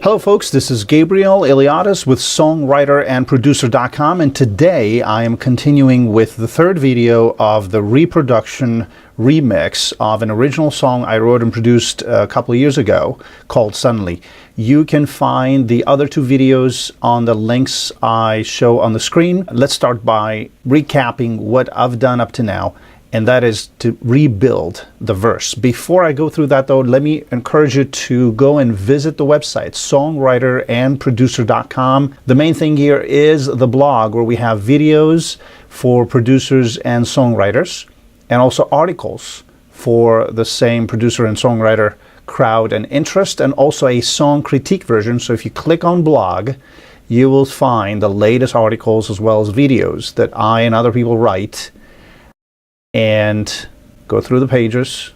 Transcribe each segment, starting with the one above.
Hello folks, this is Gabriel ILiadis with songwriterandproducer.com, and today I am continuing with the third video of the reproduction remix of an original song I wrote and produced a couple of years ago called Suddenly. You can find the other two videos on the links I show on the screen. Let's start by recapping what I've done up to now, and that is to rebuild the verse. Before I go through that though, let me encourage you to go and visit the website, songwriterandproducer.com. The main thing here is the blog where we have videos for producers and songwriters, and also articles for the same producer and songwriter crowd and interest, and also a song critique version. So if you click on blog, you will find the latest articles as well as videos that I and other people write, and go through the pages.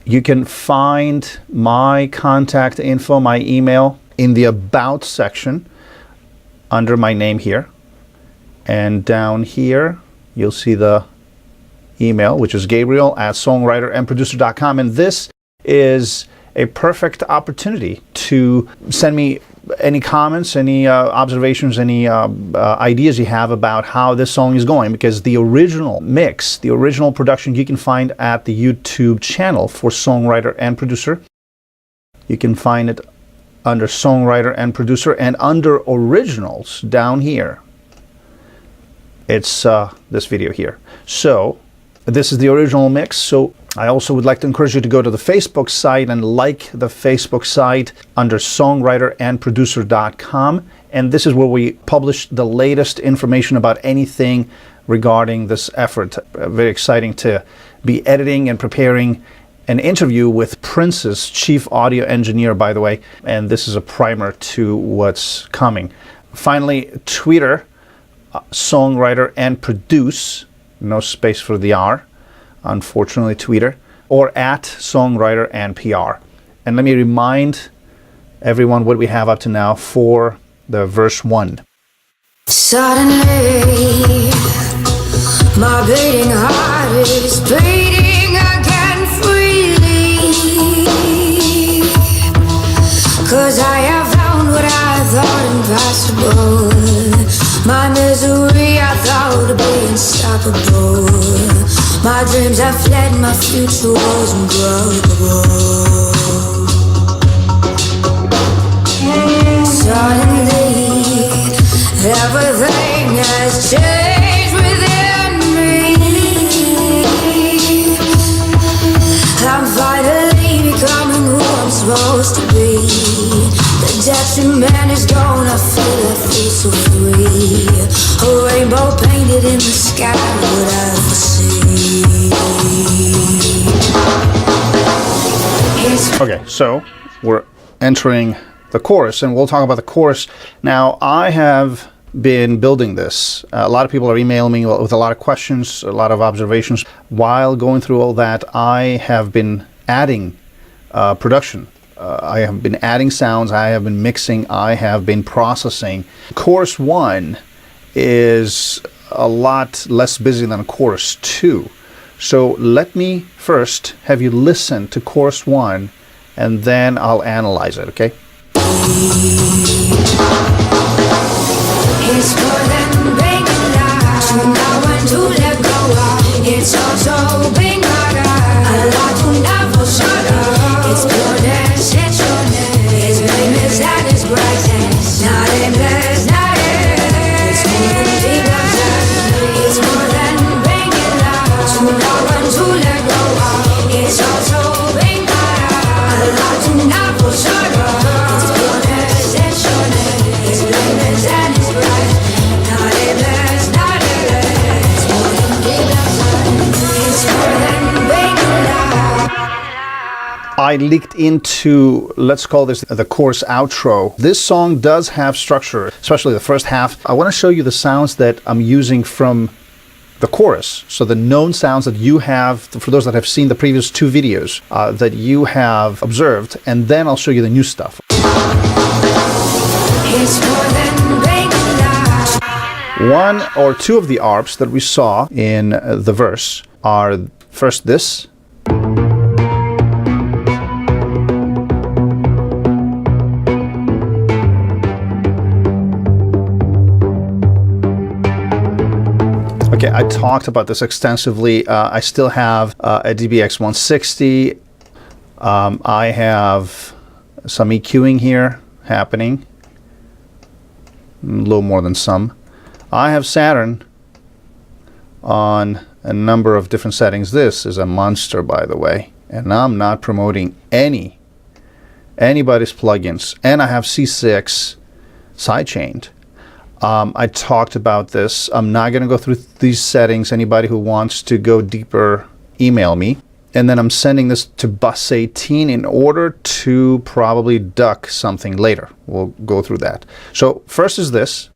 You can find my contact info, my email, in the About section under my name here. And down here, you'll see the email, which is gabriel@songwriterandproducer.com. And this is a perfect opportunity to send me any comments, any observations, any ideas you have about how this song is going, because the original mix, the original production, you can find at the YouTube channel for Songwriter and Producer. You can find it under Songwriter and Producer, and under Originals down here. It's this video here. So this is the original mix. So I also would like to encourage you to go to the Facebook site and like the Facebook site under songwriterandproducer.com. And this is where we publish the latest information about anything regarding this effort. Very exciting to be editing and preparing an interview with Prince's chief audio engineer, by the way. And this is a primer to what's coming. Finally, Twitter, Songwriter and Produce, no space for the R, unfortunately, Twitter, or at Songwriter and PR. And let me remind everyone what we have up to now for the verse 1. Suddenly, my beating heart is beating again freely, 'cause I have found what I thought impossible. My misery I thought to be unstoppable. My dreams have fled, my future was ungrowable. Suddenly, everything has changed within me. I'm finally becoming who I'm supposed to be. The detriment is gone, I feel so free. A rainbow painted in the sky, what I see. Okay, so we're entering the chorus, and we'll talk about the chorus. Now, I have been building this. A lot of people are emailing me with a lot of questions, a lot of observations. While going through all that, I have been adding production. I have been adding sounds, I have been mixing, I have been processing. Chorus 1 is a lot less busy than chorus 2. So let me first have you listen to chorus 1, and then I'll analyze it, okay? It's more than being alive, to know when to let go of. It's also being harder, a lot to never shut up. It's pureness, it's your name. His name is at his brightness, not aimless, not it. It's more than being alive. It's more than being alive, to know when to let go of. It's also being harder, a lot to never shut up. It's pureness, it's your name. His name is at his brightness, not aimless, not it. It's more than being alive. It's more than being alive. I leaked into, let's call this the chorus outro. This song does have structure, especially the first half. I want to show you the sounds that I'm using from the chorus. So the known sounds that you have, for those that have seen the previous two videos, that you have observed, and then I'll show you the new stuff. It's more than being alive. One or two of the ARPs that we saw in the verse are first this. Okay, I talked about this extensively. I still have a DBX 160. I have some EQing here happening. A little more than some. I have Saturn on a number of different settings. This is a monster, by the way, and I'm not promoting anybody's plugins. And I have C6 sidechained. I talked about this. I'm not going to go through these settings. Anybody who wants to go deeper, email me. And then I'm sending this to bus 18 in order to probably duck something later. We'll go through that. So first is this.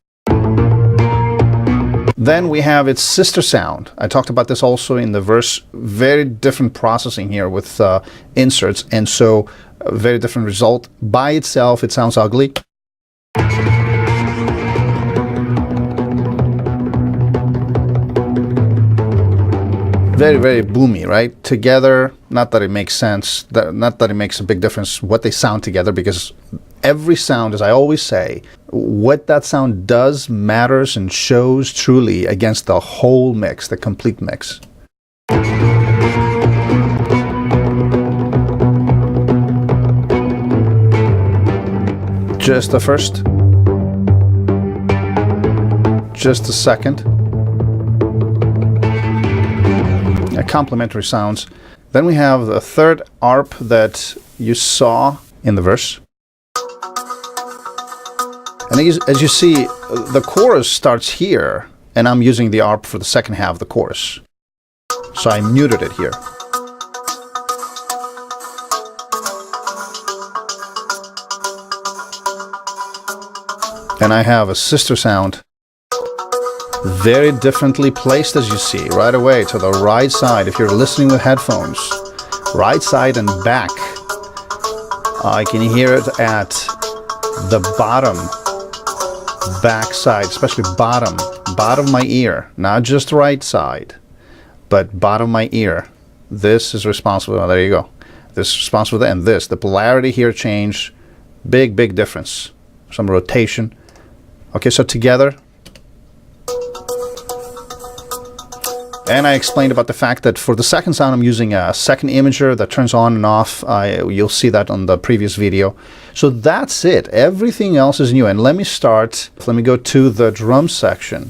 Then we have its sister sound. I talked about this also in the verse. Very different processing here with inserts, and so a very different result. By itself, it sounds ugly. Very, very boomy, right? Together, not that it makes sense, not that it makes a big difference what they sound together, because every sound, as I always say, what that sound does matters and shows truly against the whole mix, the complete mix. Just the first. Just the second. Complementary sounds. Then we have the third ARP that you saw in the verse. And as you see, the chorus starts here, and I'm using the ARP for the second half of the chorus. So I muted it here. And I have a sister sound. Very differently placed, as you see, right away to the right side. If you're listening with headphones, right side and back. I can hear it at the bottom, back side, especially bottom of my ear, not just right side, but bottom of my ear. This is responsible. Oh, there you go. This is responsible, and this. The polarity here changed. Big, big difference. Some rotation. Okay, so together. And I explained about the fact that for the second sound, I'm using a second imager that turns on and off. You'll see that on the previous video. So that's it. Everything else is new. And let me go to the drum section.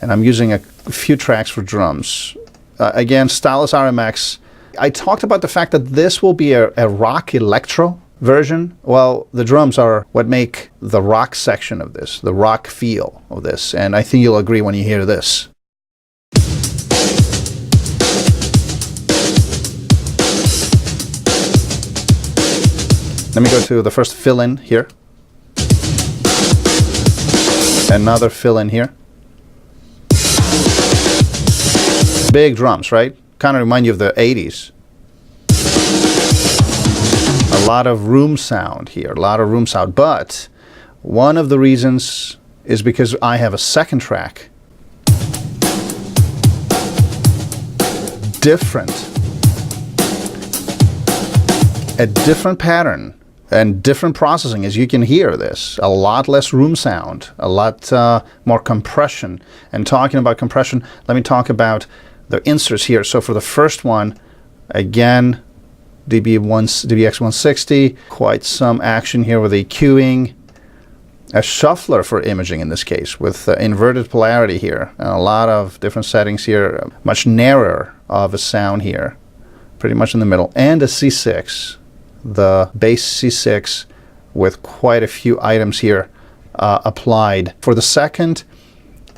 And I'm using a few tracks for drums. Again, Stylus RMX. I talked about the fact that this will be a rock electro version. Well, the drums are what make the rock section of this, the rock feel of this. And I think you'll agree when you hear this. Let me go to the first fill-in here. Another fill-in here. Big drums, right? Kind of remind you of the 80s. A lot of room sound here, a lot of room sound. But one of the reasons is because I have a second track. A different pattern. And different processing, as you can hear this. A lot less room sound, a lot more compression. And talking about compression, let me talk about the inserts here. So for the first one, again, DBX 160, quite some action here with EQing. A shuffler for imaging in this case, with inverted polarity here. And a lot of different settings here, much narrower of a sound here, pretty much in the middle. And a C6. The bass C6 with quite a few items here applied. For the second,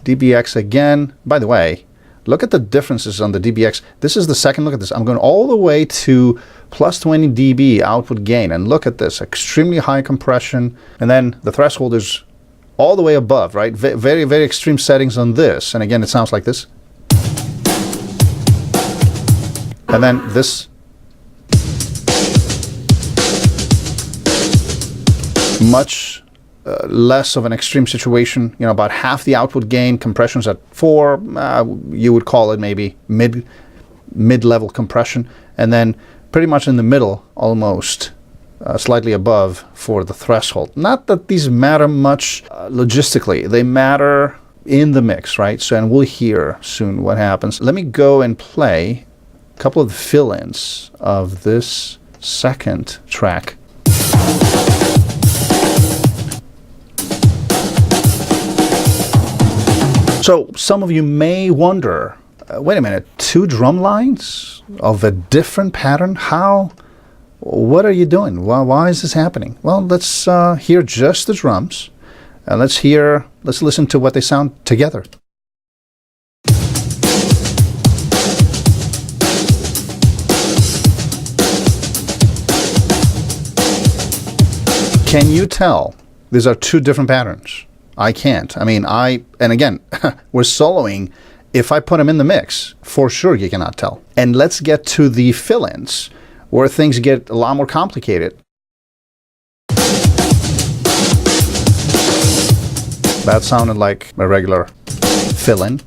DBX again. By the way, look at the differences on the DBX. This is the second. Look at this. I'm going all the way to plus 20 dB output gain. And look at this. Extremely high compression. And then the threshold is all the way above, right? Very, very extreme settings on this. And again, it sounds like this. And then this. Much less of an extreme situation, you know, about half the output gain, compression's at 4, you would call it maybe mid-level compression, and then pretty much in the middle, almost slightly above for the threshold. Not that these matter much logistically, they matter in the mix, right? So, and we'll hear soon what happens. Let me go and play a couple of the fill-ins of this second track. So some of you may wonder, wait a minute, 2 drum lines of a different pattern? How? What are you doing? Why is this happening? Well, let's hear just the drums. Let's listen to what they sound together. Can you tell these are 2 different patterns? I can't. I mean, and again, we're soloing. If I put them in the mix, for sure you cannot tell. And let's get to the fill-ins, where things get a lot more complicated. That sounded like a regular fill-in.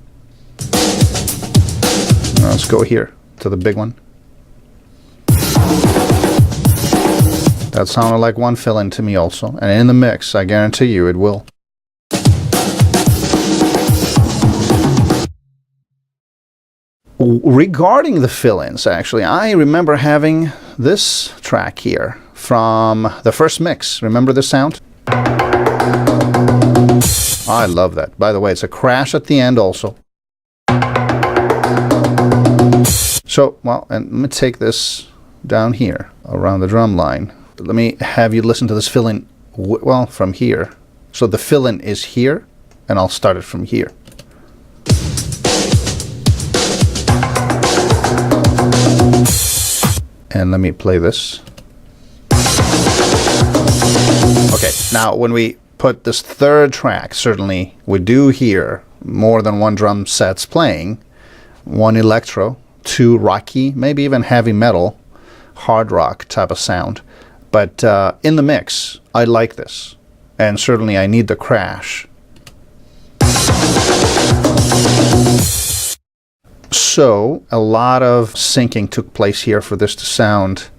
Let's go here to the big one. That sounded like one fill-in to me also. And in the mix, I guarantee you it will. Regarding the fill-ins, actually, I remember having this track here from the first mix. Remember the sound? I love that. By the way, it's a crash at the end also. So, well, and let me take this down here around the drum line. Let me have you listen to this fill-in, well, from here. So the fill-in is here, and I'll start it from here. And let me play this. Okay, now when we put this third track, certainly we do hear more than one drum sets playing. 1 electro, 2 rocky, maybe even heavy metal, hard rock type of sound. But in the mix, I like this. And certainly I need the crash. So a lot of syncing took place here for this to sound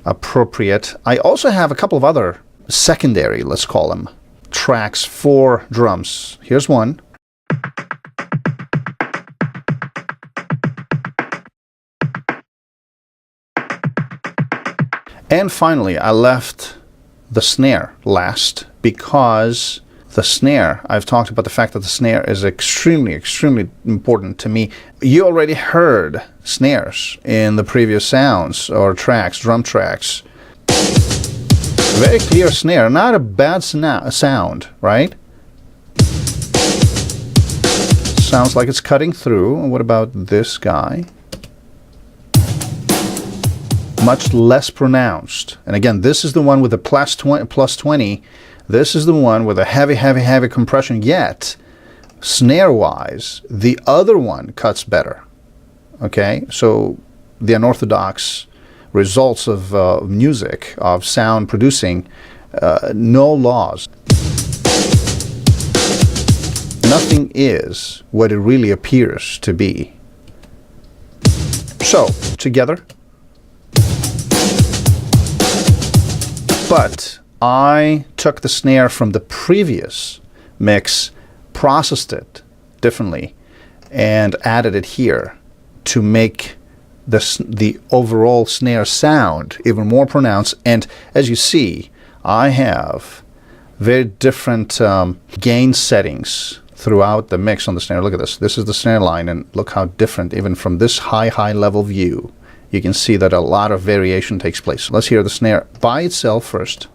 appropriate. I also have a couple of other secondary, let's call them, tracks for drums. Here's one. And finally, I left the snare last because the snare, I've talked about the fact that the snare is extremely, extremely important to me. You already heard snares in the previous sounds or tracks, drum tracks. Very clear snare, not a bad sound, right? Sounds like it's cutting through. What about this guy? Much less pronounced. And again, this is the one with the plus 20. This is the one with a heavy, heavy, heavy compression, yet snare-wise, the other one cuts better. Okay, so the unorthodox results of music, of sound producing, no laws. Nothing is what it really appears to be. So, together. But I took the snare from the previous mix, processed it differently, and added it here to make the overall snare sound even more pronounced. And as you see, I have very different gain settings throughout the mix on the snare. Look at this. This is the snare line, and look how different, even from this high level view, you can see that a lot of variation takes place. Let's hear the snare by itself first.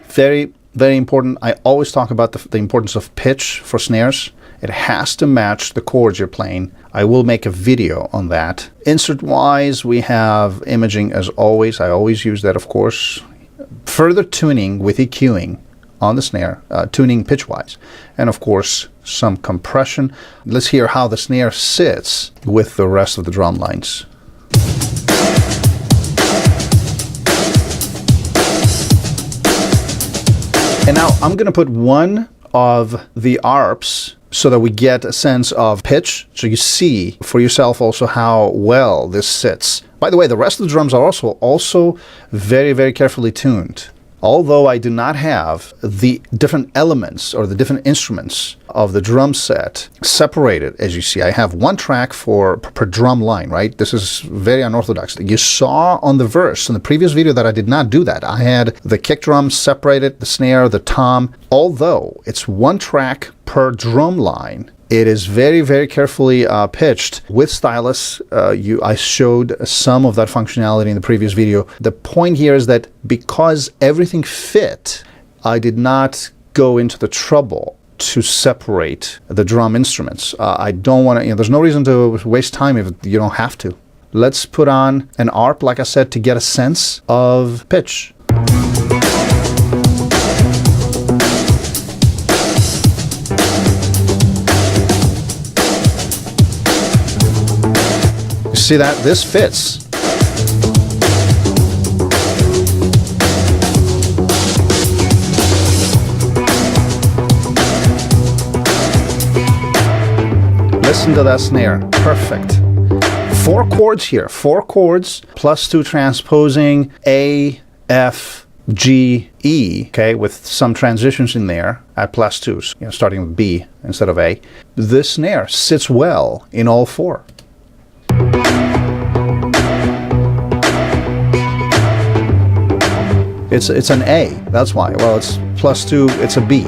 Very, very important. I always talk about the importance of pitch for snares. It has to match the chords you're playing. I will make a video on that. Insert-wise, we have imaging as always. I always use that, of course. Further tuning with EQing on the snare, tuning pitch-wise. And of course, some compression. Let's hear how the snare sits with the rest of the drum lines. And now I'm going to put one of the ARPs so that we get a sense of pitch, so you see for yourself also how well this sits. By the way, the rest of the drums are also very, very carefully tuned. Although I do not have the different elements or the different instruments of the drum set separated, as you see, I have one track per drum line, right? This is very unorthodox. You saw on the verse in the previous video that I did not do that. I had the kick drum separated, the snare, the tom. Although it's one track per drum line, it is very, very carefully pitched with stylus. I showed some of that functionality in the previous video. The point here is that because everything fit, I did not go into the trouble to separate the drum instruments. I don't want to, there's no reason to waste time if you don't have to. Let's put on an ARP, like I said, to get a sense of pitch. See that? This fits. Listen to that snare. Perfect. 4 chords here. 4 chords plus 2 transposing A, F, G, E, okay, with some transitions in there at plus 2s, starting with B instead of A. This snare sits well in all 4. It's an A, that's why. Well, it's plus 2, it's a B.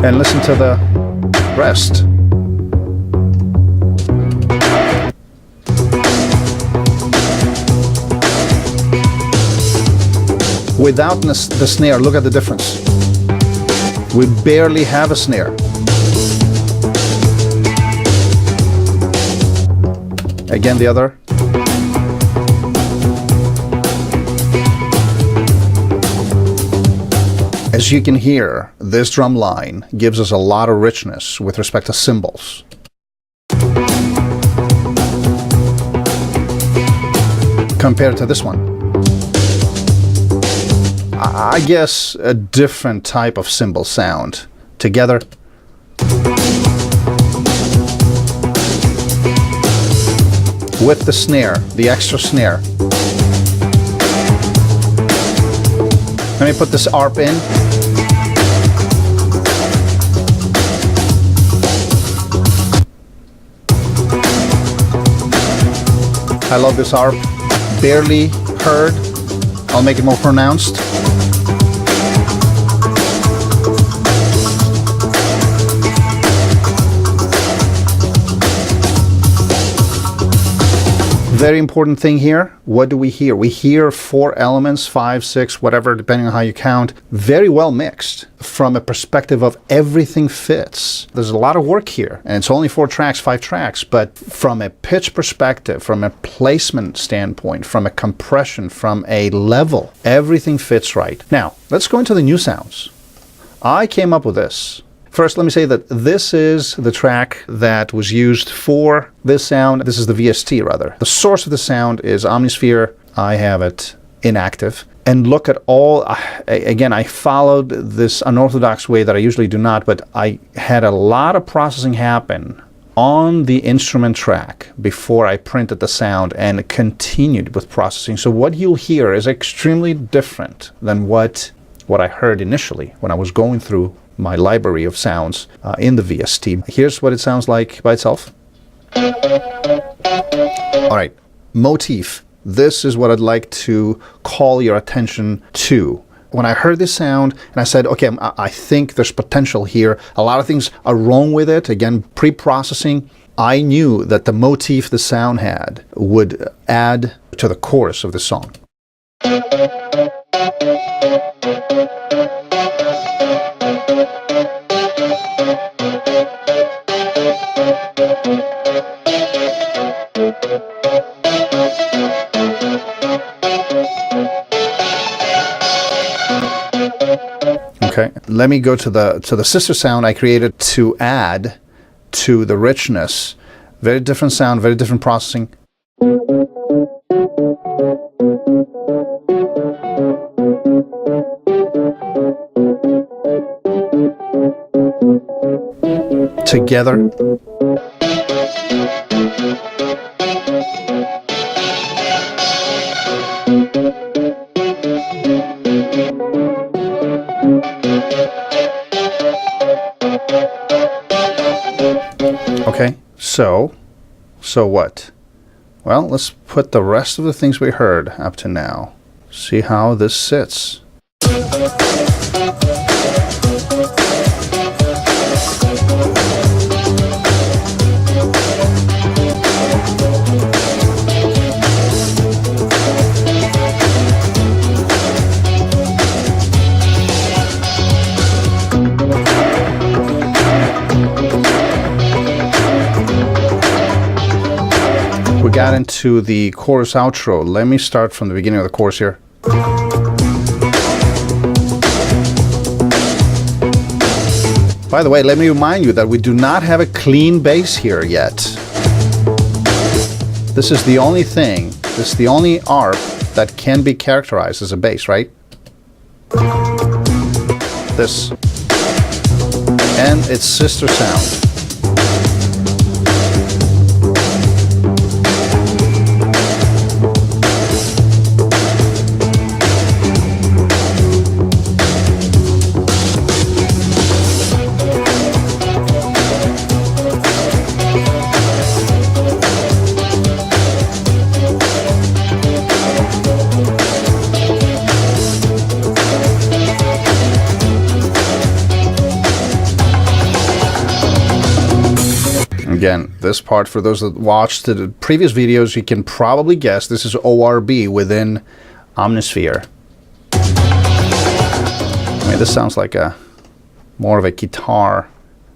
And listen to the rest. Without the snare, look at the difference. We barely have a snare. Again, the other. As you can hear, this drum line gives us a lot of richness with respect to cymbals. Compared to this one. I guess a different type of cymbal sound. Together. With the snare, the extra snare. Let me put this ARP in. I love this ARP. Barely heard. I'll make it more pronounced. Very important thing here. What do we hear? We hear 4 elements, 5, 6, whatever, depending on how you count. Very well mixed from a perspective of everything fits. There's a lot of work here, and it's only 4 tracks, 5 tracks, but from a pitch perspective, from a placement standpoint, from a compression, from a level, everything fits right. Now, let's go into the new sounds. I came up with this. First, let me say that this is the track that was used for this sound. This is the VST, rather. The source of the sound is Omnisphere. I have it inactive. And look at all, again, I followed this unorthodox way that I usually do not, but I had a lot of processing happen on the instrument track before I printed the sound and continued with processing. So what you'll hear is extremely different than what I heard initially when I was going through my library of sounds in the VST. Here's what it sounds like by itself. All right, motif. This is what I'd like to call your attention to. When I heard this sound and I said, okay, I think there's potential here. A lot of things are wrong with it. Again, pre-processing, I knew that the motif the sound had would add to the chorus of the song. Okay, let me go to the sister sound I created to add to the richness. Very different sound, very different processing. together. Okay, so what? Well, let's put the rest of the things we heard up to now. See how this sits. We got into the chorus outro. Let me start from the beginning of the chorus here. By the way, let me remind you that we do not have a clean bass here yet. This is the only thing, this is the only ARP that can be characterized as a bass, right? This. And its sister sound. Again, this part, for those that watched the previous videos, you can probably guess this is ORB within Omnisphere. I mean, this sounds like a more of a guitar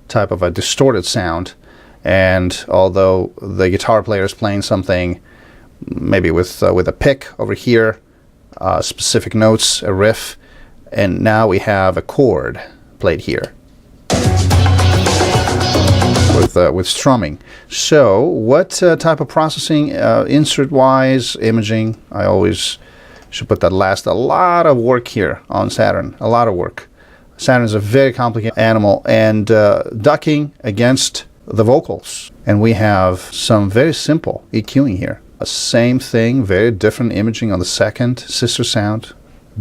type of a distorted sound, and although the guitar player is playing something maybe with a pick over here, specific notes, a riff, and now we have a chord played here. With strumming. So what type of processing, insert-wise, imaging, I always should put that last. A lot of work here on Saturn, a lot of work. Saturn is a very complicated animal, and ducking against the vocals. And we have some very simple EQing here. Same thing, very different imaging on the second sister sound,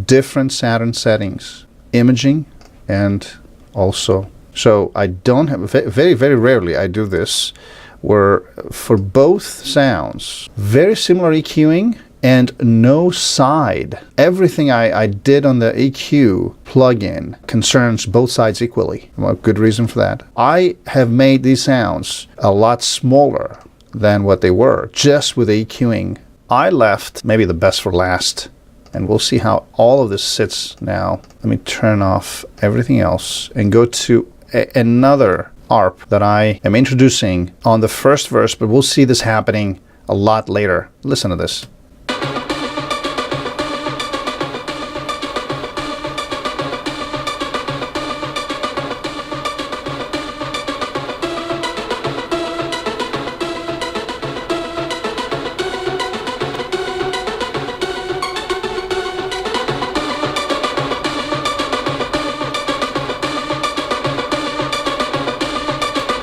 different Saturn settings, imaging, and also. So I don't have, very, very rarely I do this, where for both sounds, very similar EQing and no side. Everything I did on the EQ plugin concerns both sides equally. Well, good reason for that. I have made these sounds a lot smaller than what they were, just with the EQing. I left maybe the best for last. And we'll see how all of this sits now. Let me turn off everything else and go to another ARP that I am introducing on the first verse, but we'll see this happening a lot later. Listen to this.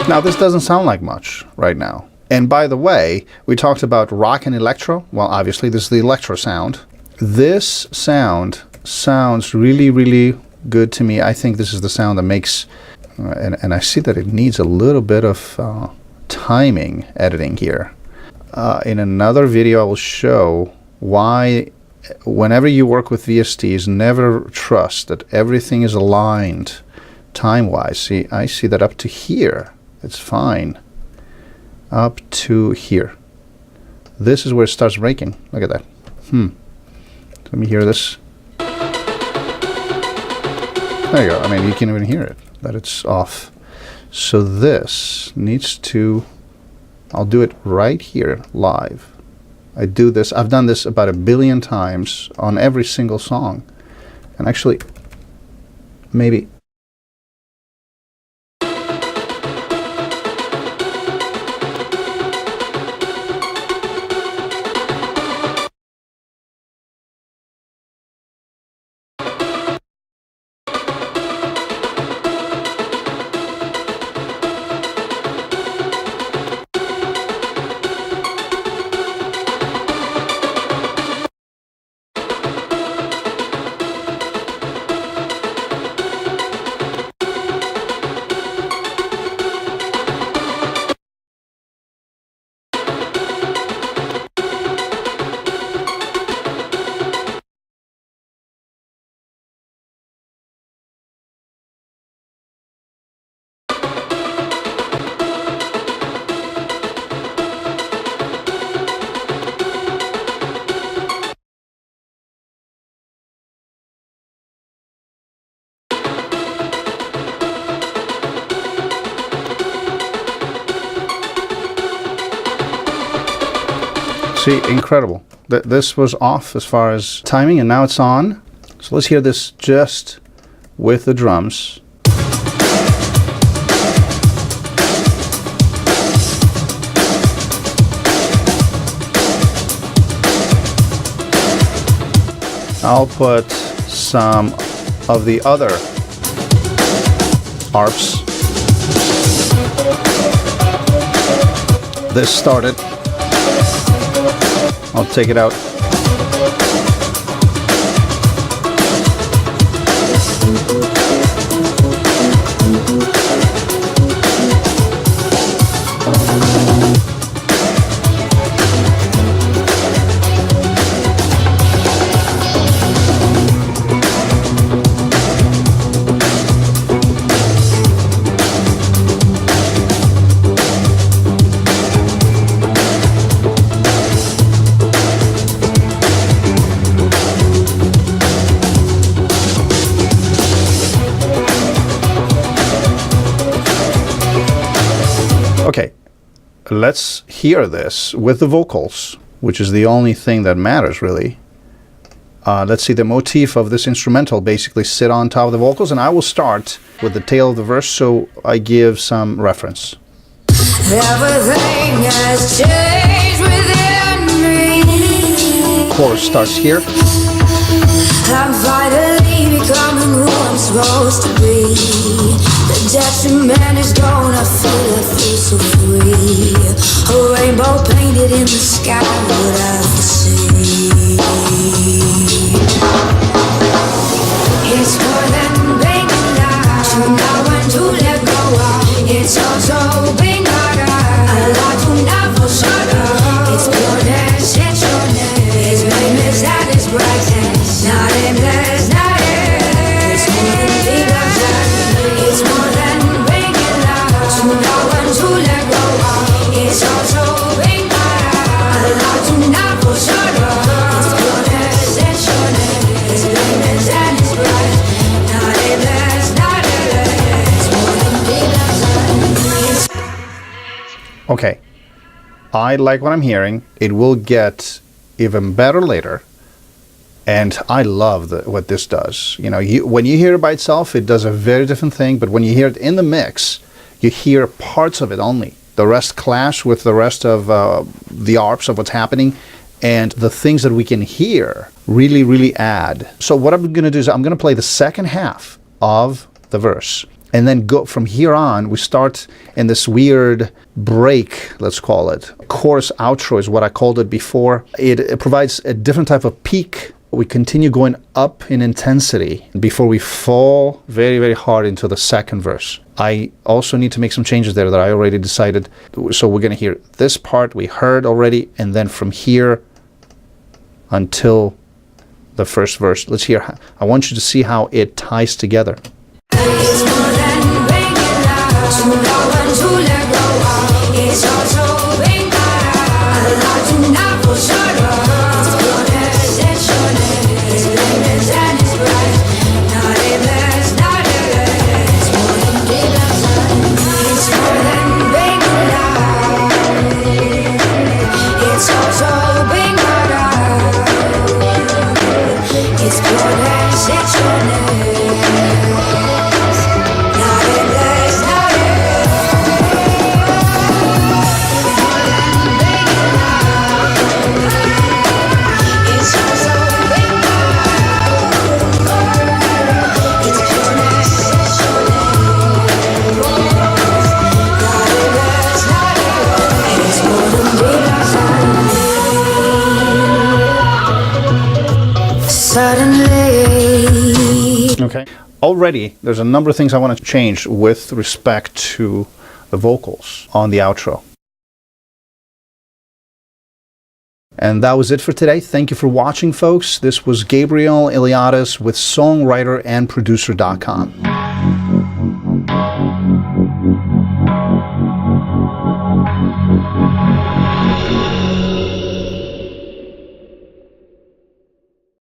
Now, this doesn't sound like much right now. And by the way, we talked about rock and electro. Well, obviously, this is the electro sound. This sound sounds really, really good to me. I think this is the sound that makes, and I see that it needs a little bit of timing editing here. In another video, I will show why, whenever you work with VSTs, never trust that everything is aligned time-wise. See, I see that up to here. It's fine. Up to here. This is where it starts breaking. Look at that. Let me hear this. There you go. I mean, you can even hear it, that it's off. So this needs to, I'll do it right here, live. I do this, I've done this about 1 billion times on every single song. And actually, maybe See, incredible. This was off as far as timing, and now it's on. So let's hear this just with the drums. I'll put some of the other arps. This started. I'll take it out. Okay, let's hear this with the vocals, which is the only thing that matters, really. Let's see the motif of this instrumental basically sit on top of the vocals, and I will start with the tail of the verse so I give some reference. Everything has changed within me. Chorus starts here. I'm finally becoming who I'm supposed to be. The detriment is gone, I feel so free. A rainbow painted in the sky, what I see. It's more than being alive, to know when to let go of. It's also being harder, a lot to never shut up. It's pureness, it's your name. His name is at his brightness, not aimless, not it. It's more than being alive, it's more than being alive, to know when to let go of. It's also being harder, a lot to never shut up. It's pureness, it's your name. His name is at his brightness, not aimless, not it. It's more than being alive. Okay, I like what I'm hearing. It will get even better later, and I love what this does. You know, when you hear it by itself, it does a very different thing, but when you hear it in the mix, you hear parts of it only. The rest clash with the rest of the arps of what's happening, and the things that we can hear really add. So what I'm going to do is I'm going to play the second half of the verse, and then go from here on. We start in this weird break, let's call it. Chorus outro is what I called it before. It provides a different type of peak. We continue going up in intensity before we fall very hard into the second verse. I also need to make some changes there that I already decided. So we're going to hear this part we heard already, and then from here until the first verse. Let's hear. I want you to see how it ties together. It's more than being alive, to know when to let go of. It's also being alive, a lot to never shut up. It's pureness, it's your name. His name is at his bright, not aimless, not it. It's more than being alive. It's more than being alive. It's also being alive. It's pureness, it's your name. Okay. Already, there's a number of things I want to change with respect to the vocals on the outro. And that was it for today. Thank you for watching, folks. This was Gabriel ILiadis with songwriter and producer.com.